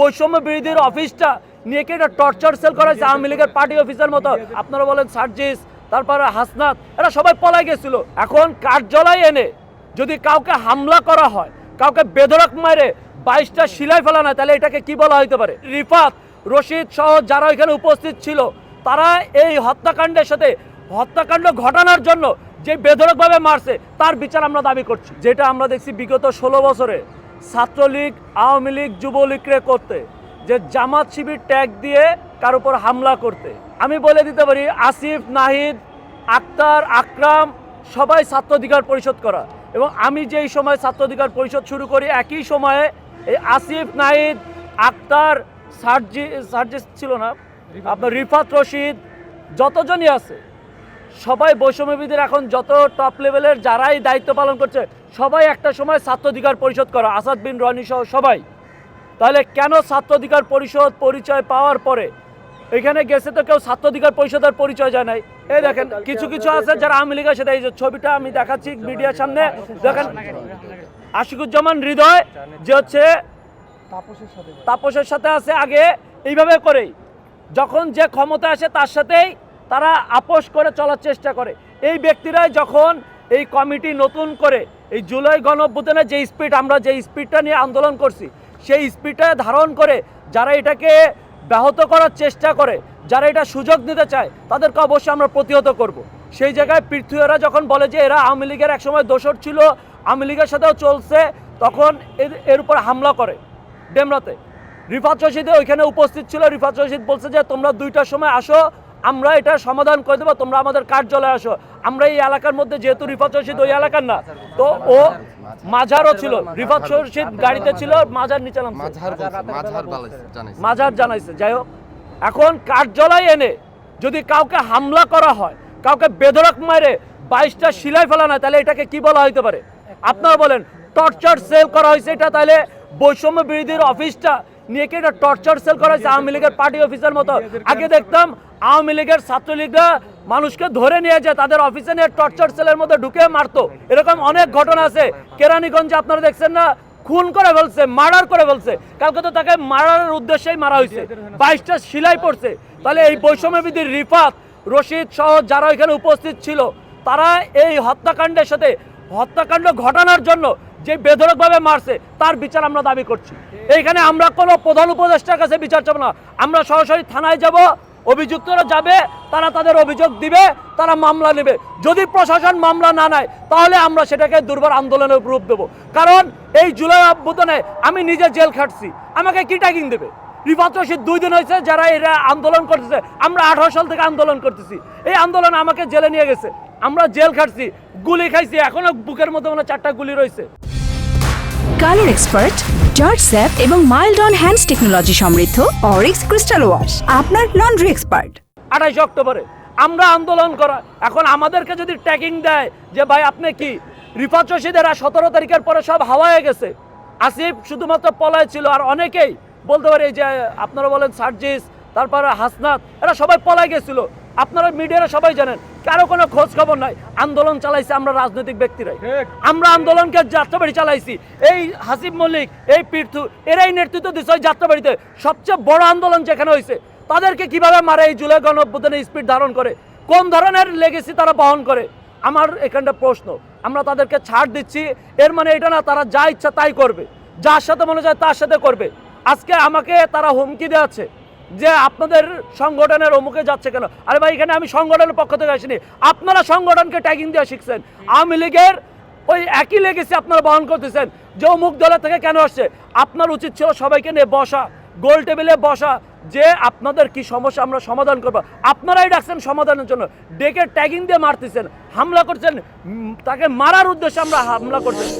বৈষম্য বিরোধীর অফিসটা নিয়ে কি একটা টর্চার সেল করা হয়েছে আওয়ামী লীগের পার্টি অফিসের মতো। আপনারা বলেন সার্জিস, তারপরে হাসনাত, এরা সবাই পলাই গেছিল। এখন কার্যালয় এনে যদি কাউকে হামলা করা হয়, কাউকে বেধড়ক মারে 22টা শিলাই ফেলানো হয়, তাহলে এটাকে কি বলা হইতে পারে? রিফাত, রশিদ সহ যারা এখানে উপস্থিত ছিল, তারা এই হত্যাকাণ্ডের সাথে হত্যাকাণ্ড ঘটানোর জন্য যে বেধড়কভাবে মারছে তার বিচার আমরা দাবি করছি। যেটা আমরা দেখছি বিগত 16 বছরে ছাত্রলীগ, আওয়ামী লীগ, যুবলীগরে করতে, যে জামাত শিবির ট্যাগ দিয়ে কার উপর হামলা করতে। আমি বলে দিতে পারি আসিফ, নাহিদ, আক্তার, আকরাম সবাই ছাত্র অধিকার পরিষদ করা, এবং আমি যেই সময় ছাত্র অধিকার পরিষদ শুরু করি একই সময়ে এই আসিফ, নাহিদ, আক্তার, সার্জিস ছিল না, আপনার রিফাত, রশিদ, যতজনই আছে সবাই বৈষম্যবিধির এখন যত টপ লেভেলের যারাই দায়িত্ব পালন করছে সবাই একটা সময় ছাত্র অধিকার পরিষদ করা, আসাদ বিন রনি সহ সবাই। তাহলে কেন ছাত্র অধিকার পরিষদ পরিচয় পাওয়ার পরে এখানে গেছে তো কেউ ছাত্র অধিকার পরিষদের পরিচয় যায় নাই? এই দেখেন কিছু কিছু আছে যারা আওয়ামী লীগের সাথে, এই যে ছবিটা আমি দেখাচ্ছি মিডিয়ার সামনে, দেখেন আশিকুজ্জামান হৃদয় যে হচ্ছে তাপসের সাথে আছে আগে, এইভাবে করেই যখন যে ক্ষমতা আসে তার সাথেই তারা আপোষ করে চলার চেষ্টা করে। এই ব্যক্তিরাই যখন এই কমিটি নতুন করে এই জুলাই গণঅভ্যুত্থানে যে স্পিড, আমরা যে স্পিডটা নিয়ে আন্দোলন করছি সেই স্পিডটা ধারণ করে যারা এটাকে ব্যাহত করার চেষ্টা করে, যারা এটা সুযোগ নিতে চায় তাদেরকে অবশ্যই আমরা প্রতিহত করব। সেই জায়গায় পৃথ্বীরা যখন বলে যে এরা আওয়ামী লীগের একসময় দোসর ছিল, আওয়ামী লীগের সাথেও চলছে, তখন এর উপর হামলা করে ডেমরাতে। রিফাত রশিদ ওইখানে উপস্থিত ছিল। রিফাত রশিদ বলছে যে তোমরা 2টার সময় আসো, আমরা এটা সমাধান করে দেবো, তোমরা আমাদের কার্যালয়ে আসো। আমরা এই এলাকার মধ্যে, যেহেতু রিফাত রশিদ ওই এলাকার না, তো ও মাঝারও ছিল, রিফাত রশিদ গাড়িতে ছিল, মাঝার নিচে মাঝার জানাইছে। যাই হোক, এখন কার্যালয় এনে যদি কাউকে হামলা করা হয়, কাউকে বেধড়ক মারে 22টা শিলাই ফেলানো হয়, তাহলে এটাকে কি বলা হইতে পারে? আপনারা বলেন টর্চার সেল করা হয়েছে এটা, তাহলে বৈষম্য বিরোধীর অফিসটা নিয়ে কি একটা টর্চার সেল করা হয়েছে আওয়ামী লীগের পার্টি অফিসের মতো। আগে দেখতাম আওয়ামী লীগের ছাত্রলীগরা মানুষকে ধরে নিয়ে যায় তাদের অফিসে নিয়ে টর্চার সেলের মধ্যে ঢুকে মারতো। এরকম অনেক ঘটনা আছে। কেরানীগঞ্জে আপনারা দেখছেন না, খুন করে ফেলছে, মার্ডার করে ফেলছে। কালকে তো তাকে মারার উদ্দেশ্যেই মারা হয়েছে, 22টা শিলাই পড়ছে। তাহলে এই বৈষম্যবিধির রিফাত, রশিদ সহ যারা এখানে উপস্থিত ছিল, তারা এই হত্যাকাণ্ডের সাথে হত্যাকাণ্ড ঘটানোর জন্য যে বেধড়কভাবে মারছে তার বিচার আমরা দাবি করছি। এইখানে আমরা কোনো প্রধান উপদেষ্টার কাছে বিচার চাব না, আমরা সরাসরি থানায় যাব, অভিযুক্তরা যাবে, তারা তাদের অভিযোগ দিবে, তারা মামলা নেবে। যদি প্রশাসন মামলা না নেয় তাহলে আমরা সেটাকে দুর্বার আন্দোলনের রূপ দেবো। কারণ এই জুলাই অভ্যুত্থানে আমি নিজে জেল খাটছি, আমাকে কি ট্যাগিং দেবে? রিফাত রশিদ 2 দিন হয়েছে যারা এরা আন্দোলন করতেছে, আমরা 18 সাল থেকে আন্দোলন করতেছি, এই আন্দোলন আমাকে জেলে নিয়ে গেছে, আমরা জেল খাটছি, গুলি খাইছি, এখনো বুকের মধ্যে 4টা গুলি রয়েছে। কালার এক্সপার্ট, জর্জ স্যাপ এবং মাইল্ড অন হ্যান্ডস টেকনোলজি সমৃদ্ধ অরিক্স ক্রিস্টাল ওয়াশ আপনার লন্ড্রি এক্সপার্ট। 28 অক্টোবরে আমরা আন্দোলন করা, এখন আমাদেরকে যদি ট্যাগিং দেয় যে ভাই আপনি কি, রিফাত রশিদেরা 17 তারিখের পরে সব হাওয়া হয়ে গেছে, আসিফ শুধুমাত্র পলায় ছিল, আর অনেকেই বলতে পারে যে আপনারা বলেন সার্জিস, তারপরে হাসনাত, এরা সবাই পলাই গেছিল। আপনারা মিডিয়ারা সবাই জানেন, কারো কোনো খোঁজ খবর নাই। আন্দোলন চালাইছে আমরা রাজনৈতিক ব্যক্তিরাই, আমরা আন্দোলনকে যাত্রাবাড়ি চালাইছি। এই হাসিব মল্লিক, এই পৃথু, এরাই নেতৃত্ব দিচ্ছে ওই যাত্রাবাড়িতে। সবচেয়ে বড় আন্দোলন যেখানে হয়েছে, তাদেরকে কিভাবে মারে এই জুলাই গণঅভ্যুত্থানে স্পিড ধারণ করে, কোন ধরনের লেগেসি তারা বহন করে? আমার এখানটা প্রশ্ন। আমরা তাদেরকে ছাড় দিচ্ছি, এর মানে এটা না তারা যা ইচ্ছা তাই করবে, যার সাথে মনে যায় তার সাথে করবে। আজকে আমাকে তারা হুমকি দেওয়াচ্ছে যে আপনাদের সংগঠনের অমুকে যাচ্ছে কেন? আরে ভাই, এখানে আমি সংগঠনের পক্ষ থেকে আসিনি, আপনারা সংগঠনকে ট্যাগিং দেওয়া শিখছেন। আওয়ামী লীগের ওই একই লেগেছি আপনারা বহন করতেছেন, যে অমুক দলের থেকে কেন আসছে। আপনার উচিত ছিল সবাইকে নিয়ে বসা, গোল টেবিলে বসা, যে আপনাদের কি সমস্যা আমরা সমাধান করবো। আপনারাই ডাকছেন সমাধানের জন্য, ডেকে ট্যাগিং দিয়ে মারতেছেন, হামলা করছেন, তাকে মারার উদ্দেশ্যে আমরা হামলা করতেছি।